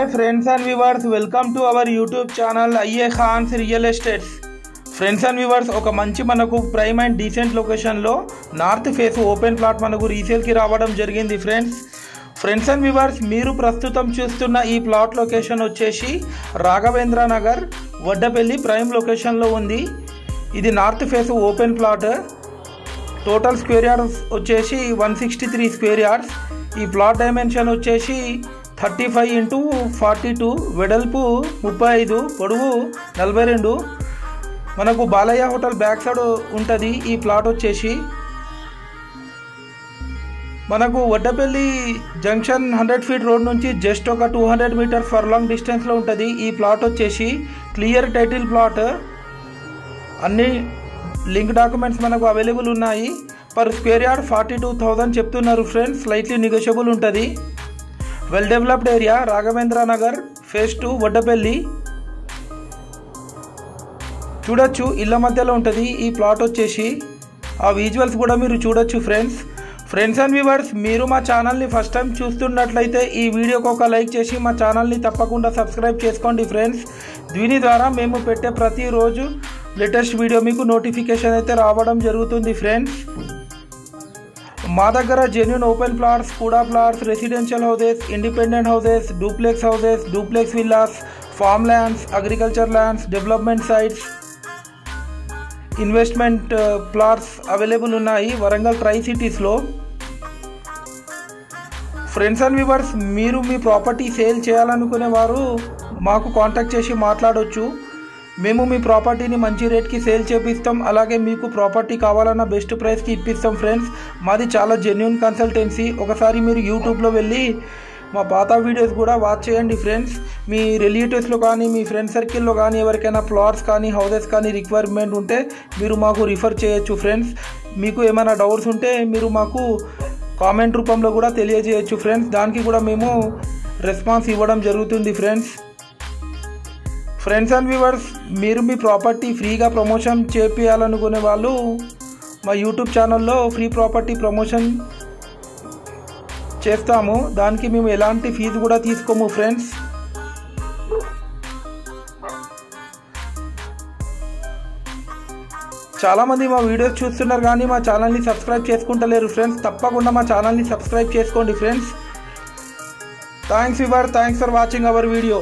Hi friends and viewers, welcome to our YouTube channel IE Khans Real Estates. Friends and viewers, ఒక మంచి మనకు prime and decent లొకేషన్లో north face open plot మనకు రీసేల్కి రావడం జరిగింది friends and viewers, మీరు ప్రస్తుతం చూస్తున్న ఈ ప్లాట్ లొకేషన్ వచ్చేసి రాఘవేంద్ర నగర్ వడ్డపల్లి ప్రైమ్ లొకేషన్లో ఉంది. ఇది north face open plot. Total square yards వచ్చేసి 163 స్క్వేర్ యార్డ్స్. ఈ ప్లాట్ డైమెన్షన్ వచ్చేసి 35x42, వెడల్పు 35, పొడవు 42. మనకు బాలయ్య హోటల్ బ్యాక్ సైడ్ ఉంటుంది ఈ ప్లాట్ వచ్చేసి. మనకు వడ్డపల్లి జంక్షన్ 100 ఫీట్ రోడ్ నుంచి జస్ట్ ఒక 200 మీటర్స్ ఫర్లాంగ్ డిస్టెన్స్లో ఉంటుంది ఈ ప్లాట్ వచ్చేసి. క్లియర్ టైటిల్ ప్లాట్, అన్ని లింక్ డాక్యుమెంట్స్ మనకు అవైలబుల్ ఉన్నాయి. పర్ స్క్వేర్ యార్డ్ 42,000 చెప్తున్నారు ఫ్రెండ్స్, స్లైట్లీ నెగోషియబుల్ ఉంటుంది. Well developed area Raghavendra Nagar phase 2 Vaddapalli. చూడొచ్చు, ఇళ్ళ మధ్యలో ఉంటుంది ఈ ప్లాట్ వచ్చేసి. ఆ విజువల్స్ కూడా మీరు చూడొచ్చు ఫ్రెండ్స్ అండ్ వ్యూవర్స్, మీరు మా ఛానల్ని ఫస్ట్ టైం చూస్తున్నట్లయితే ఈ వీడియోకి ఒక లైక్ చేసి మా ఛానల్ని తప్పకుండా సబ్స్క్రైబ్ చేసుకోండి ఫ్రెండ్స్. దీని ద్వారా మేము పెట్టే ప్రతిరోజు లేటెస్ట్ వీడియో మీకు నోటిఫికేషన్ అయితే రావడం జరుగుతుంది ఫ్రెండ్స్. మా దగ్గర జెన్యూన్ ఓపెన్ ప్లాట్స్, కూడా plots, residential houses, independent houses, duplex villas, farm lands, agriculture lands, development sites, investment plots available ఉన్నాయి వరంగల్ ట్రై సిటీస్లో. ఫ్రెండ్స్ అండ్ వ్యూవర్స్, మీరు మీ ప్రాపర్టీ సేల్ చేయాలనుకునే వారు మాకు కాంటాక్ట్ చేసి మాట్లాడవచ్చు. మేము మీ ప్రాపర్టీని మంచి రేట్కి సేల్ చేపిస్తాం. అలాగే మీకు ప్రాపర్టీ కావాలన్న బెస్ట్ ప్రైస్కి ఇప్పిస్తాం ఫ్రెండ్స్. మాది చాలా జెన్యూన్ కన్సల్టెన్సీ. ఒకసారి మీరు యూట్యూబ్లో వెళ్ళి మా పాత వీడియోస్ కూడా వాచ్ చేయండి ఫ్రెండ్స్. మీ రిలేటివ్స్లో కానీ మీ ఫ్రెండ్ సర్కిల్లో కానీ ఎవరికైనా ప్లాట్స్ కానీ హౌసెస్ కానీ రిక్వైర్మెంట్ ఉంటే మీరు మాకు రిఫర్ చేయొచ్చు ఫ్రెండ్స్. మీకు ఏమైనా డౌట్స్ ఉంటే మీరు మాకు కామెంట్ రూపంలో కూడా తెలియజేయచ్చు ఫ్రెండ్స్. దానికి కూడా మేము రెస్పాన్స్ ఇవ్వడం జరుగుతుంది ఫ్రెండ్స్ అండ్ వ్యూవర్స్, మీరు మీ ప్రాపర్టీ ఫ్రీగా ప్రమోషన్ చేయాలనుకునే వాళ్ళు మా యూట్యూబ్ ఛానల్లో ఫ్రీ ప్రాపర్టీ ప్రమోషన్ చేస్తాము. దానికి మేము ఎలాంటి ఫీజు కూడా తీసుకోము ఫ్రెండ్స్. చాలామంది మా వీడియోస్ చూస్తున్నారు కానీ మా ఛానల్ని సబ్స్క్రైబ్ చేసుకుంటలేరు ఫ్రెండ్స్. తప్పకుండా మా ఛానల్ని సబ్స్క్రైబ్ చేసుకోండి friends. Thanks for watching our video.